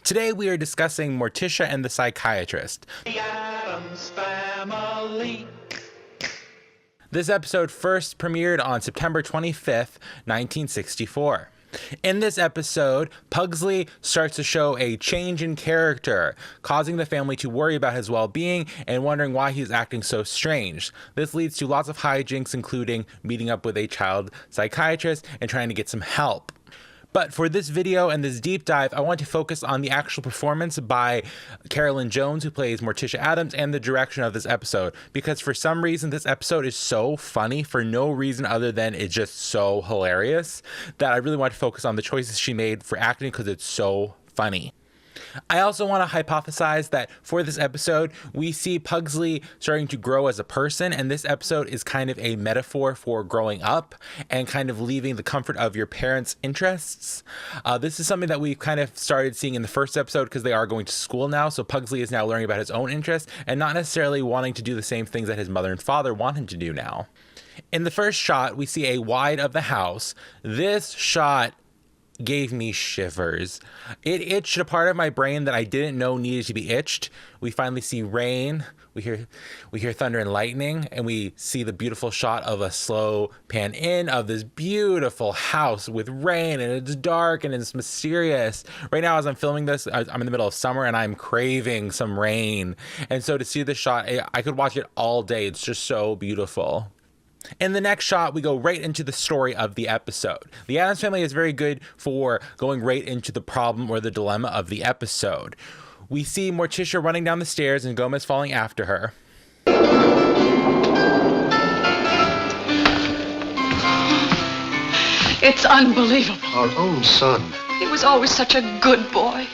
Today we are discussing Morticia and the Psychiatrist. The Addams Family. This episode first premiered on September 25th, 1964. In this episode, Pugsley starts to show a change in character, causing the family to worry about his well-being and wondering why he's acting so strange. This leads to lots of hijinks, including meeting up with a child psychiatrist and trying to get some help. But for this video and this deep dive, I want to focus on the actual performance by Carolyn Jones, who plays Morticia Addams, and the direction of this episode. Because for some reason, this episode is so funny for no reason other than it's just so hilarious that I really want to focus on the choices she made for acting because it's so funny. I also want to hypothesize that for this episode, we see Pugsley starting to grow as a person, and this episode is kind of a metaphor for growing up and kind of leaving the comfort of your parents' interests. This is something that we've kind of started seeing in the first episode because they are going to school now, so Pugsley is now learning about his own interests and not necessarily wanting to do the same things that his mother and father want him to do now. In the first shot, we see a wide of the house. This shot gave me shivers. It itched a part of my brain that I didn't know needed to be itched. We finally see rain. We hear thunder and lightning, and we see the beautiful shot of a slow pan in of this beautiful house with rain, and it's dark and it's mysterious. Right now, as I'm filming this, I'm in the middle of summer and I'm craving some rain. And so to see this shot, I could watch it all day. It's just so beautiful. In the next shot, we go right into the story of the episode. The Addams Family is very good for going right into the problem or the dilemma of the episode. We see Morticia running down the stairs and Gomez falling after her. It's unbelievable. Our own son. He was always such a good boy,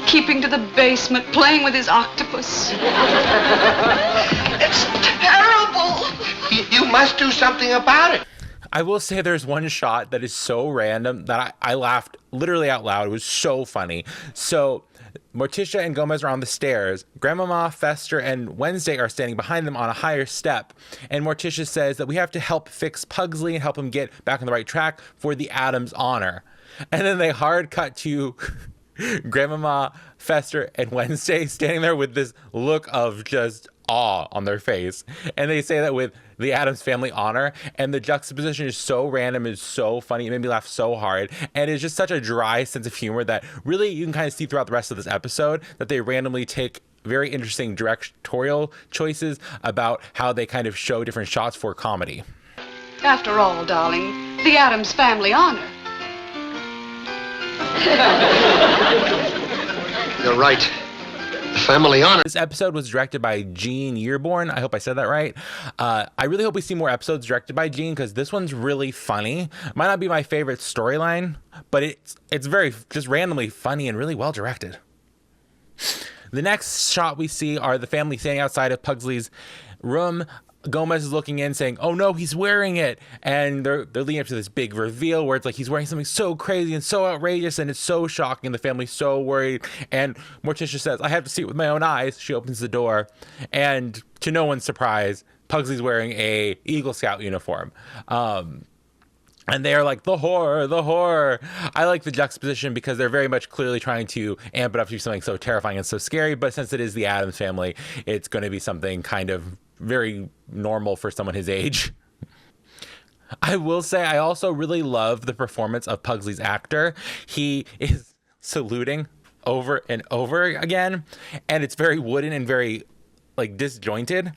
keeping to the basement, playing with his octopus. It's terrible. You must do something about it. I will say there's one shot that is so random that I laughed literally out loud. It was so funny. So Morticia and Gomez are on the stairs. Grandmama, Fester, and Wednesday are standing behind them on a higher step. And Morticia says that we have to help fix Pugsley and help him get back on the right track for the Addams honor. And then they hard cut to Grandmama, Fester, and Wednesday standing there with this look of just awe on their face, and they say that with the Addams Family honor, and the juxtaposition is so random, it's so funny, it made me laugh so hard, and it's just such a dry sense of humor that really you can kind of see throughout the rest of this episode that they randomly take very interesting directorial choices about how they kind of show different shots for comedy. After all, darling, the Addams Family honor. You're right. Family honor. This episode was directed by Gene Yearborn. I hope I said that right. I really hope we see more episodes directed by Gene because this one's really funny. Might not be my favorite storyline, but it's very just randomly funny and really well directed. The next shot we see are the family standing outside of Pugsley's room. Gomez is looking in saying, oh no, he's wearing it. And they're leading up to this big reveal where it's like he's wearing something so crazy and so outrageous and it's so shocking. The family's so worried. And Morticia says, I have to see it with my own eyes. She opens the door. And to no one's surprise, Pugsley's wearing a Eagle Scout uniform. And they are like, the horror, the horror. I like the juxtaposition because they're very much clearly trying to amp it up to be something so terrifying and so scary. But since it is the Addams Family, it's going to be something kind of very normal for someone his age. I will say I also really love the performance of Pugsley's actor. He is saluting over and over again, and it's very wooden and very like disjointed.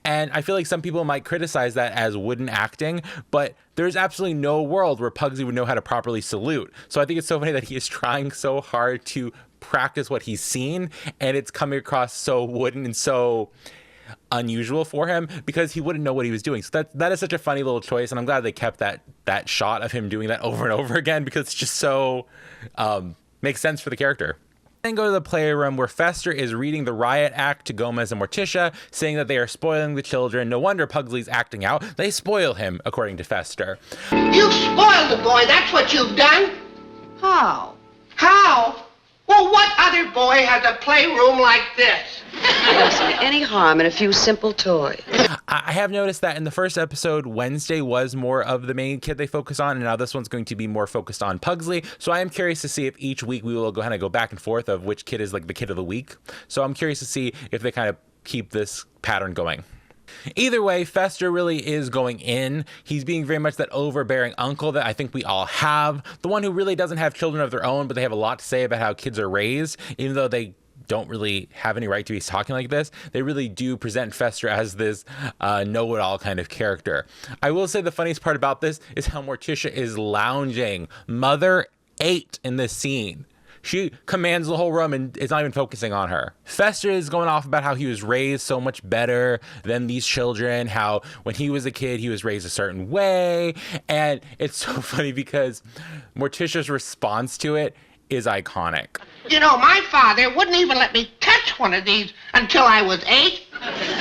And I feel like some people might criticize that as wooden acting, but there's absolutely no world where Pugsley would know how to properly salute. So I think it's so funny that he is trying so hard to practice what he's seen, and it's coming across so wooden and so unusual for him because he wouldn't know what he was doing. So that is such a funny little choice, and I'm glad they kept that shot of him doing that over and over again because it's just so makes sense for the character. Then go to the playroom where Fester is reading the riot act to Gomez and Morticia, saying that they are spoiling the children. No wonder Pugsley's acting out. They spoil him, according to Fester. You spoiled the boy, that's what you've done. How? How? Well, what other boy has a playroom like this? I don't see any harm in a few simple toys. I have noticed that in the first episode, Wednesday was more of the main kid they focus on, and now this one's going to be more focused on Pugsley. So I am curious to see if each week we will kind of go back and forth of which kid is like the kid of the week. So I'm curious to see if they kind of keep this pattern going. Either way, Fester really is going in. He's being very much that overbearing uncle that I think we all have. The one who really doesn't have children of their own, but they have a lot to say about how kids are raised, even though they don't really have any right to be talking like this. They really do present Fester as this know-it-all kind of character. I will say the funniest part about this is how Morticia is lounging. Mother 8 in this scene. She commands the whole room and it's not even focusing on her. Fester is going off about how he was raised so much better than these children, how when he was a kid, he was raised a certain way. And it's so funny because Morticia's response to it is iconic. You know, my father wouldn't even let me touch one of these until I was 8.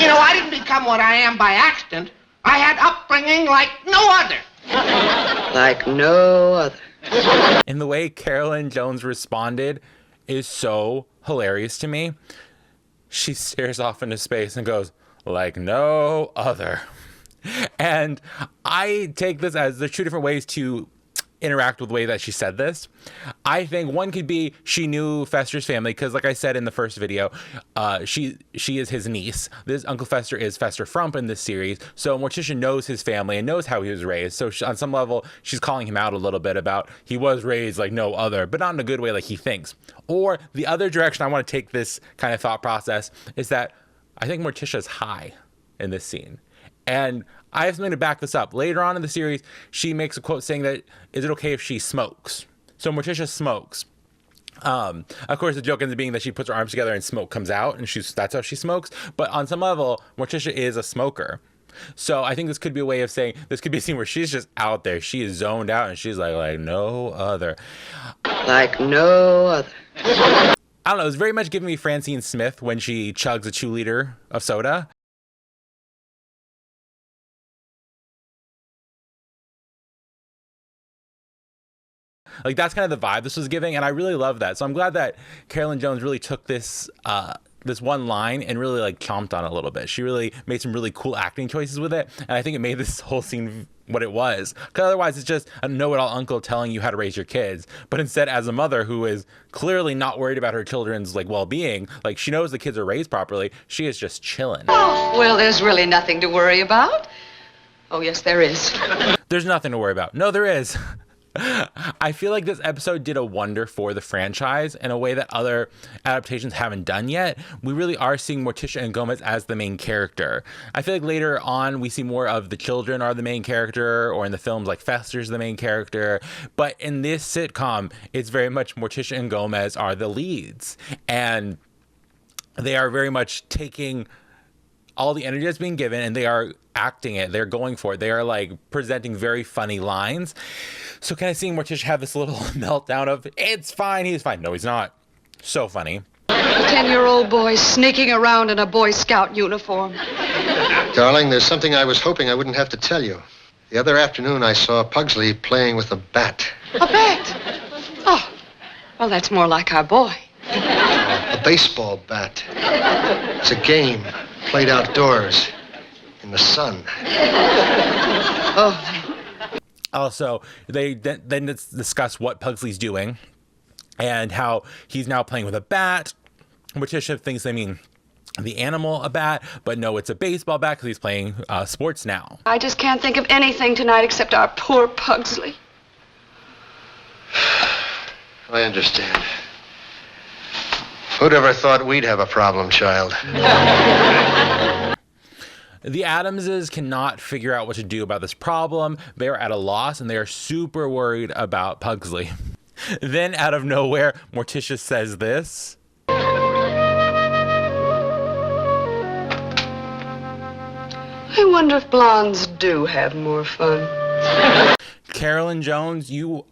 You know, I didn't become what I am by accident. I had upbringing like no other. Like no other. And the way Carolyn Jones responded is so hilarious to me. She stares off into space and goes, like no other. And I take this as there's two different ways to interact with the way that she said this. I think one could be she knew Fester's family because, like I said in the first video, she is his niece. This Uncle Fester is Fester Frump in this series, so Morticia knows his family and knows how he was raised. So on some level, she's calling him out a little bit about he was raised like no other, but not in a good way like he thinks. Or the other direction I want to take this kind of thought process is that I think Morticia's high in this scene. And I have something to back this up. Later on in the series, she makes a quote saying that, is it okay if she smokes? So Morticia smokes. Of course, the joke ends up being that she puts her arms together and smoke comes out, and that's how she smokes. But on some level, Morticia is a smoker. So I think this could be a way of saying, this could be a scene where she's just out there. She is zoned out, and she's like no other. Like no other. I don't know. It's very much giving me Francine Smith when she chugs a 2-liter of soda. Like, that's kind of the vibe this was giving, and I really love that. So I'm glad that Carolyn Jones really took this one line and really like chomped on it a little bit. She really made some really cool acting choices with it, and I think it made this whole scene what it was. Because otherwise, it's just a know-it-all uncle telling you how to raise your kids. But instead, as a mother who is clearly not worried about her children's like well-being, like she knows the kids are raised properly, she is just chilling. Oh, well, there's really nothing to worry about. Oh, yes, there is. There's nothing to worry about. No, there is. I feel like this episode did a wonder for the franchise in a way that other adaptations haven't done yet. We really are seeing Morticia and Gomez as the main character. I feel like later on we see more of the children are the main character, or in the films like Fester's the main character. But in this sitcom, it's very much Morticia and Gomez are the leads. And they are very much taking all the energy that's being given and they are acting it. They're going for it. They are like presenting very funny lines. So kind of seeing Morticia have this little meltdown of, it's fine, he's fine. No, he's not. So funny. A 10-year-old boy sneaking around in a Boy Scout uniform. Darling, there's something I was hoping I wouldn't have to tell you. The other afternoon, I saw Pugsley playing with a bat. A bat? Oh, well, that's more like our boy. A baseball bat. It's a game played outdoors in the sun. Oh. Also, they then discuss what Pugsley's doing and how he's now playing with a bat. Morticia thinks they mean the animal a bat, but no, it's a baseball bat because he's playing sports now. I just can't think of anything tonight except our poor Pugsley. I understand. Who'd ever thought we'd have a problem, child? The Addamses cannot figure out what to do about this problem. They are at a loss and they are super worried about Pugsley. Then out of nowhere, Morticia says this. I wonder if blondes do have more fun. Carolyn Jones, you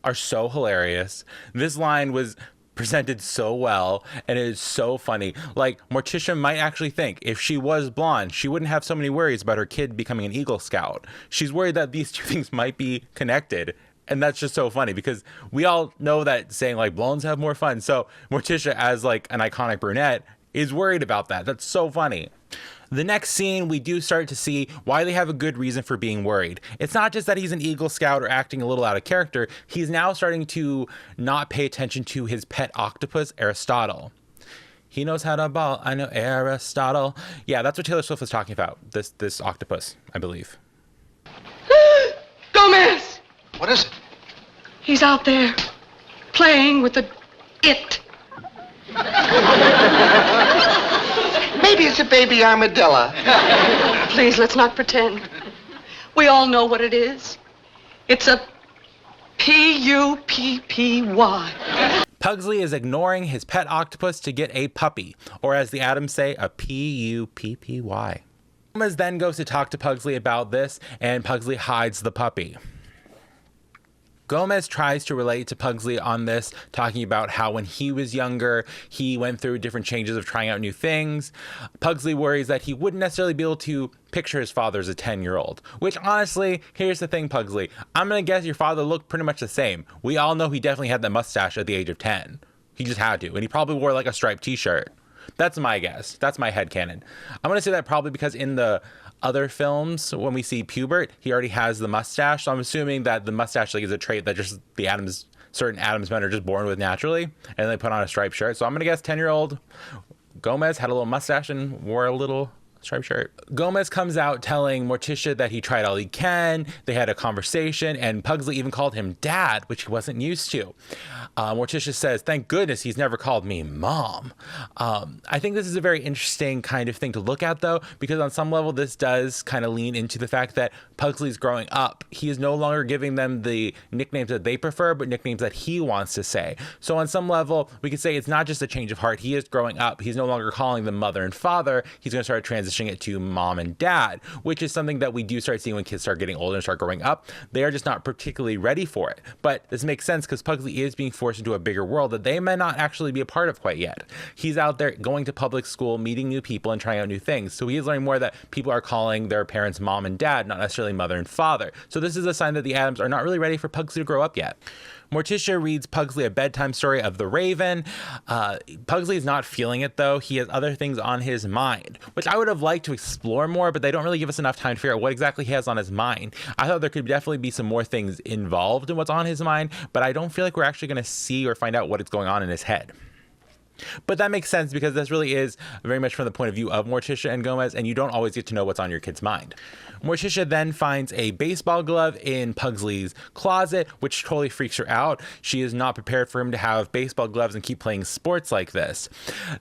are so hilarious. This line was presented so well and it is so funny. Like, Morticia might actually think if she was blonde, she wouldn't have so many worries about her kid becoming an Eagle Scout. She's worried that these two things might be connected. And that's just so funny because we all know that saying like blondes have more fun. So Morticia, as like an iconic brunette, is worried about that. That's so funny. The next scene, we do start to see why they have a good reason for being worried. It's not just that he's an Eagle Scout or acting a little out of character. He's now starting to not pay attention to his pet octopus, Aristotle. He knows how to ball. I know Aristotle. Yeah, that's what Taylor Swift was talking about. This octopus, I believe. Gomez! What is it? He's out there playing with it. Maybe it's a baby armadillo. Please, let's not pretend. We all know what it is. It's a Puppy. Pugsley is ignoring his pet octopus to get a puppy, or as the Addams say, a Puppy. Gomez then goes to talk to Pugsley about this, and Pugsley hides the puppy. Gomez tries to relate to Pugsley on this, talking about how when he was younger, he went through different changes of trying out new things. Pugsley worries that he wouldn't necessarily be able to picture his father as a 10-year-old, which honestly, here's the thing, Pugsley. I'm going to guess your father looked pretty much the same. We all know he definitely had that mustache at the age of 10. He just had to, and he probably wore like a striped t-shirt. That's my guess. That's my headcanon. I'm going to say that probably because in the other films, when we see Pubert, he already has the mustache. So I'm assuming that the mustache like is a trait that just certain Addams men are just born with naturally, and they put on a striped shirt. So I'm going to guess 10-year-old Gomez had a little mustache and wore a little striped shirt. Gomez comes out telling Morticia that he tried all he can. They had a conversation, and Pugsley even called him dad, which he wasn't used to. Morticia says, thank goodness he's never called me mom. I think this is a very interesting kind of thing to look at, though, because on some level, this does kind of lean into the fact that Pugsley's growing up. He is no longer giving them the nicknames that they prefer, but nicknames that he wants to say. So on some level, we could say it's not just a change of heart. He is growing up. He's no longer calling them mother and father. He's going to start transitioning it to mom and dad, which is something that we do start seeing when kids start getting older and start growing up. They are just not particularly ready for it. But this makes sense because Pugsley is being forced into a bigger world that they may not actually be a part of quite yet. He's out there going to public school, meeting new people, and trying out new things. So he is learning more that people are calling their parents mom and dad, not necessarily mother and father. So this is a sign that the Addams are not really ready for Pugsley to grow up yet. Morticia reads Pugsley a bedtime story of the Raven. Pugsley is not feeling it, though. He has other things on his mind, which I would have liked to explore more, but they don't really give us enough time to figure out what exactly he has on his mind. I thought there could definitely be some more things involved in what's on his mind, but I don't feel like we're actually going to see or find out what is going on in his head. But that makes sense because this really is very much from the point of view of Morticia and Gomez, and you don't always get to know what's on your kid's mind. Morticia then finds a baseball glove in Pugsley's closet, which totally freaks her out. She is not prepared for him to have baseball gloves and keep playing sports like this.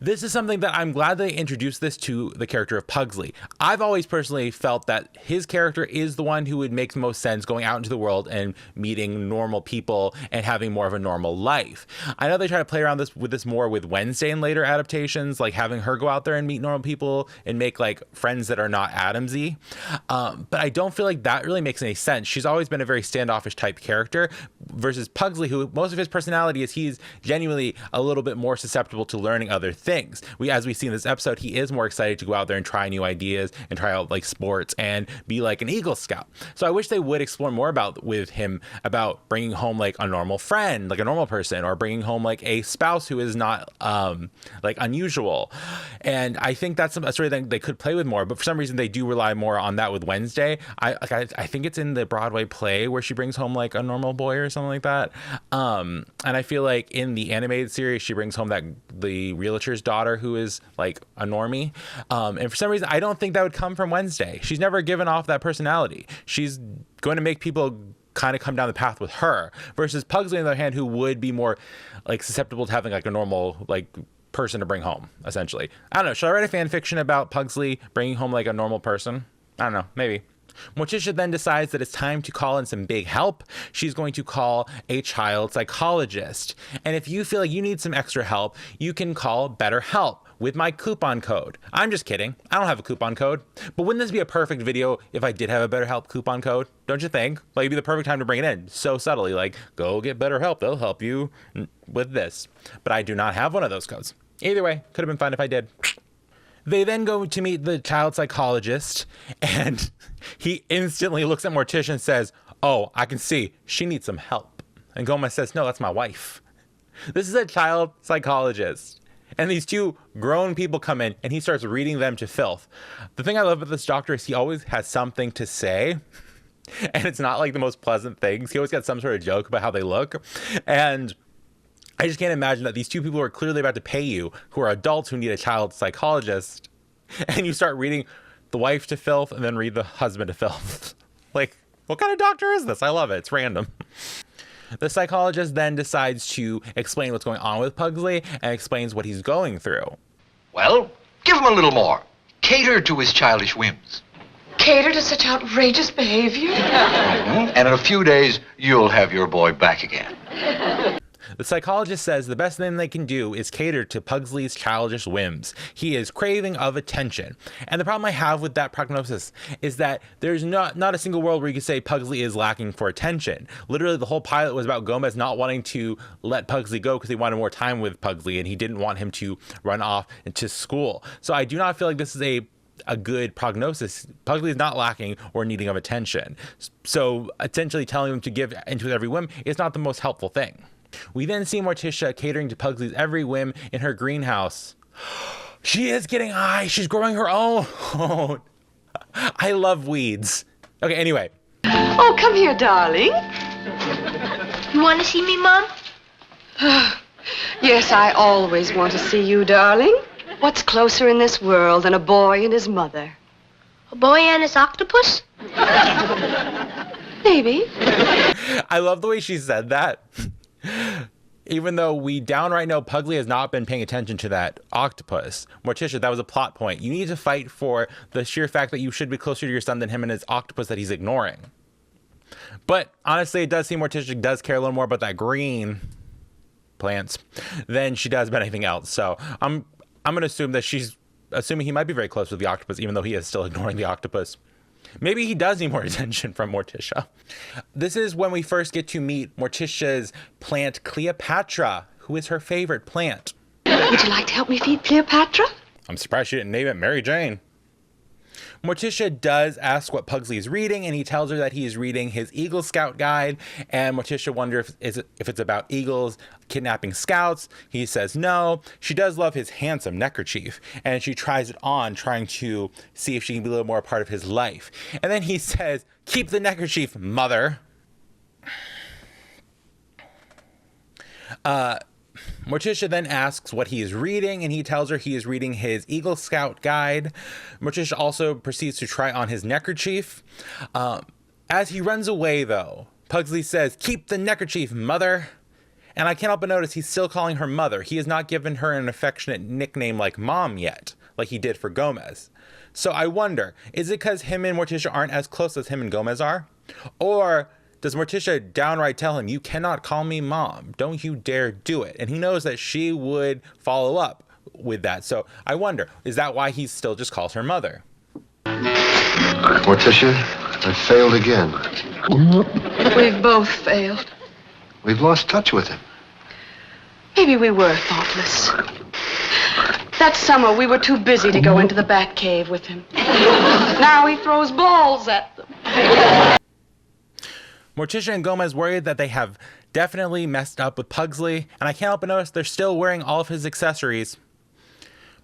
This is something that I'm glad they introduced this to the character of Pugsley. I've always personally felt that his character is the one who would make the most sense going out into the world and meeting normal people and having more of a normal life. I know they try to play around with this more with Wednesday in later adaptations, like having her go out there and meet normal people and make like friends that are not Addams-y. But I don't feel like that really makes any sense. She's always been a very standoffish type character versus Pugsley, who most of his personality is he's genuinely a little bit more susceptible to learning other things. As we see in this episode, he is more excited to go out there and try new ideas and try out like sports and be like an Eagle Scout. So I wish they would explore more with him about bringing home like a normal friend, like a normal person, or bringing home like a spouse who is not like unusual. And I think that's a story that they could play with more, but for some reason they do rely more on that with Wednesday. I think it's in the Broadway play where she brings home like a normal boy or something like that. And I feel like in the animated series, she brings home the realtor's daughter who is like a normie. And for some reason, I don't think that would come from Wednesday. She's never given off that personality. She's going to make people kind of come down the path with her versus Pugsley, on the other hand, who would be more like susceptible to having like a normal like person to bring home, essentially. I don't know. Should I write a fan fiction about Pugsley bringing home like a normal person? I don't know. Maybe. Morticia then decides that it's time to call in some big help. She's going to call a child psychologist. And if you feel like you need some extra help, you can call BetterHelp with my coupon code. I'm just kidding. I don't have a coupon code. But wouldn't this be a perfect video if I did have a BetterHelp coupon code? Don't you think? Like, it'd be the perfect time to bring it in so subtly. Like, go get BetterHelp. They'll help you with this. But I do not have one of those codes. Either way, could have been fun if I did. They then go to meet the child psychologist, and he instantly looks at Morticia and says, "Oh, I can see she needs some help." And Gomez says, "No, that's my wife." This is a child psychologist. And these two grown people come in and he starts reading them to filth. The thing I love about this doctor is he always has something to say. And it's not like the most pleasant things. He always got some sort of joke about how they look. And I just can't imagine that these two people are clearly about to pay you, who are adults who need a child psychologist, and you start reading the wife to filth and then read the husband to filth. Like, what kind of doctor is this? I love it. It's random. The psychologist then decides to explain what's going on with Pugsley and explains what he's going through. Well, give him a little more. Cater to his childish whims. Cater to such outrageous behavior? And in a few days, you'll have your boy back again. The psychologist says the best thing they can do is cater to Pugsley's childish whims. He is craving of attention. And the problem I have with that prognosis is that there's not a single world where you could say Pugsley is lacking for attention. Literally, the whole pilot was about Gomez not wanting to let Pugsley go because he wanted more time with Pugsley and he didn't want him to run off into school. So I do not feel like this is a good prognosis. Pugsley is not lacking or needing of attention. So essentially telling him to give into his every whim is not the most helpful thing. We then see Morticia catering to Pugsley's every whim in her greenhouse. She is getting high. She's growing her own. I love weeds. Okay, anyway. Oh, come here, darling. You want to see me, Mom? Yes, I always want to see you, darling. What's closer in this world than a boy and his mother? A boy and his octopus? Maybe. I love the way she said that. Even though we downright know Pugsley has not been paying attention to that octopus. Morticia, that was a plot point. You need to fight for the sheer fact that you should be closer to your son than him and his octopus that he's ignoring. But honestly, it does seem Morticia does care a little more about that green plants than she does about anything else. So I'm going to assume that she's assuming he might be very close with the octopus, even though he is still ignoring the octopus. Maybe he does need more attention from Morticia. This is when we first get to meet Morticia's plant Cleopatra, who is her favorite plant. Would you like to help me feed Cleopatra? I'm surprised she didn't name it Mary Jane. Morticia does ask what Pugsley is reading, and he tells her that he is reading his Eagle Scout guide, and Morticia wonders if it's about eagles kidnapping scouts. He says no. She does love his handsome neckerchief, and she tries it on, trying to see if she can be a little more a part of his life. And then he says, "Keep the neckerchief, mother." Morticia then asks what he is reading, and he tells her he is reading his Eagle Scout guide. Morticia also proceeds to try on his neckerchief. As he runs away, though, Pugsley says, "Keep the neckerchief, mother." And I can't help but notice he's still calling her mother. He has not given her an affectionate nickname like Mom yet, like he did for Gomez. So I wonder, is it because him and Morticia aren't as close as him and Gomez are? Or does Morticia downright tell him, "You cannot call me Mom. Don't you dare do it"? And he knows that she would follow up with that. So I wonder, is that why he still just calls her mother? Morticia, I failed again. We've both failed. We've lost touch with him. Maybe we were thoughtless. That summer, we were too busy to go into the Bat Cave with him. Now he throws balls at them. Morticia and Gomez worry that they have definitely messed up with Pugsley, and I can't help but notice they're still wearing all of his accessories.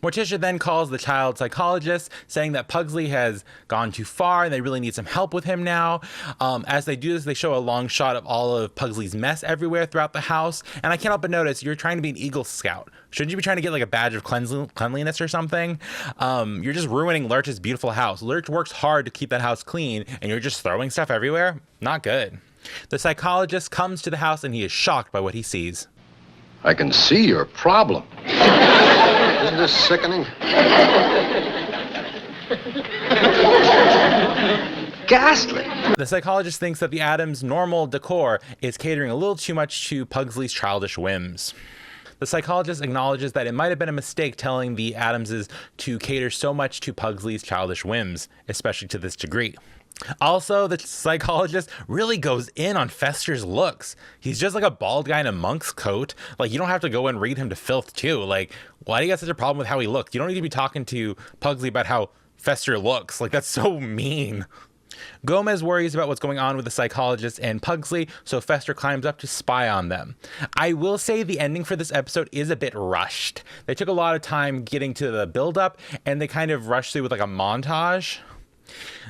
Morticia then calls the child psychologist, saying that Pugsley has gone too far and they really need some help with him now. As they do this, they show a long shot of all of Pugsley's mess everywhere throughout the house. And I can't help but notice you're trying to be an Eagle Scout. Shouldn't you be trying to get like a badge of cleanliness or something? You're just ruining Lurch's beautiful house. Lurch works hard to keep that house clean, and you're just throwing stuff everywhere? Not good. The psychologist comes to the house and he is shocked by what he sees. I can see your problem. Isn't this sickening? Ghastly. The psychologist thinks that the Addams' normal decor is catering a little too much to Pugsley's childish whims. The psychologist acknowledges that it might have been a mistake telling the Addamses to cater so much to Pugsley's childish whims, especially to this degree. Also, the psychologist really goes in on Fester's looks. He's just like a bald guy in a monk's coat. Like, you don't have to go and read him to filth, too. Like, why do you have such a problem with how he looks? You don't need to be talking to Pugsley about how Fester looks. Like, that's so mean. Gomez worries about what's going on with the psychologist and Pugsley, so Fester climbs up to spy on them. I will say the ending for this episode is a bit rushed. They took a lot of time getting to the build-up, and they kind of rushed through with like a montage.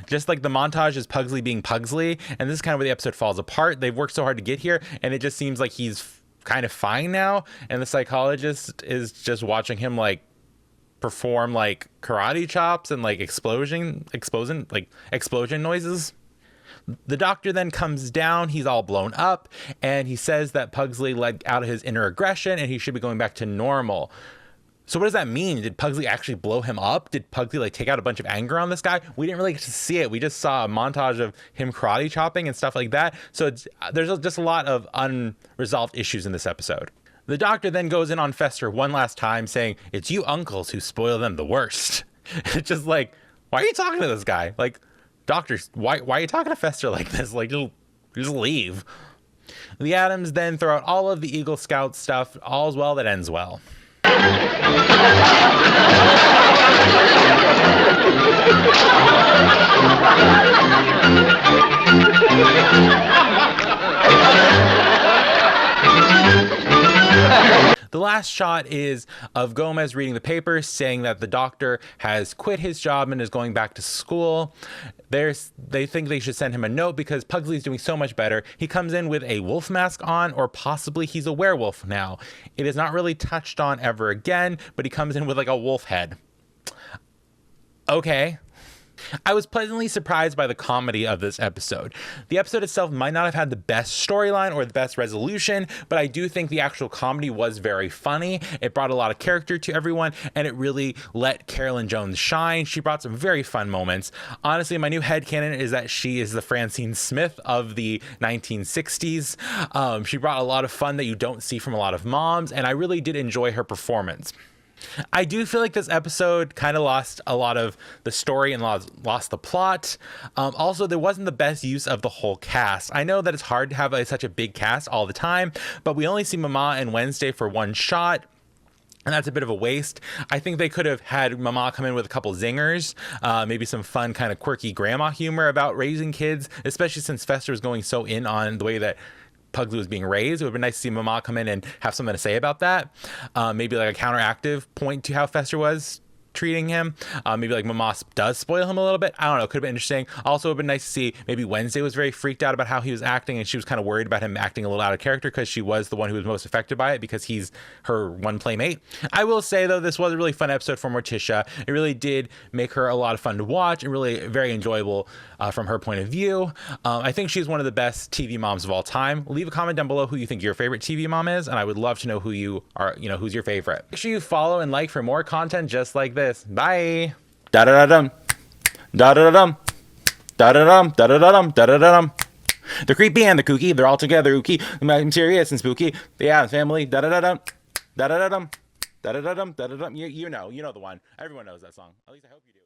Just like the montage is Pugsley being Pugsley, and this is kind of where the episode falls apart. They've worked so hard to get here, and it just seems like he's kind of fine now, and the psychologist is just watching him like perform like karate chops and like explosion noises. The doctor then comes down. He's all blown up, and he says that Pugsley let out his inner aggression and he should be going back to normal. So what does that mean? Did Pugsley actually blow him up? Did Pugsley like take out a bunch of anger on this guy? We didn't really get to see it. We just saw a montage of him karate chopping and stuff like that. So there's just a lot of unresolved issues in this episode. The doctor then goes in on Fester one last time saying, "It's you uncles who spoil them the worst." It's just like, why are you talking to this guy? Like, doctor, why are you talking to Fester like this? Like, just leave. The Addams then throw out all of the Eagle Scout stuff. All's well that ends well. The last shot is of Gomez reading the paper saying that the doctor has quit his job and is going back to school. They think they should send him a note because Pugsley's doing so much better. He comes in with a wolf mask on, or possibly he's a werewolf now. It is not really touched on ever again, but he comes in with like a wolf head. Okay. I was pleasantly surprised by the comedy of this episode. The episode itself might not have had the best storyline or the best resolution, but I do think the actual comedy was very funny. It brought a lot of character to everyone, and it really let Carolyn Jones shine. She brought some very fun moments. Honestly, my new headcanon is that she is the Francine Smith of the 1960s. She brought a lot of fun that you don't see from a lot of moms, and I really did enjoy her performance. I do feel like this episode kind of lost a lot of the story and lost the plot. Also, there wasn't the best use of the whole cast. I know that it's hard to have such a big cast all the time, but we only see Mama and Wednesday for one shot. And that's a bit of a waste. I think they could have had Mama come in with a couple zingers, maybe some fun kind of quirky grandma humor about raising kids, especially since Fester was going so in on the way that Pugsley was being raised. It would have been nice to see Mama come in and have something to say about that. Maybe like a counteractive point to how Fester was treating him. Maybe like Mama does spoil him a little bit. I don't know. Could have been interesting. Also, it would have been nice to see maybe Wednesday was very freaked out about how he was acting, and she was kind of worried about him acting a little out of character because she was the one who was most affected by it because he's her one playmate. I will say, though, this was a really fun episode for Morticia. It really did make her a lot of fun to watch and really very enjoyable from her point of view. I think she's one of the best TV moms of all time. Leave a comment down below who you think your favorite TV mom is, and I would love to know who you are, who's your favorite. Make sure you follow and like for more content just like this. Bye. Da da da dum. Da da da dum. Da da dum. Da da da dum. Da da da dum. The creepy and the kooky, they're all together ooky. I'm serious and spooky. The Addams Family. Da da da dum. Da da da dum. Da da da dum. Da da dum. You know the one. Everyone knows that song. At least I hope you do.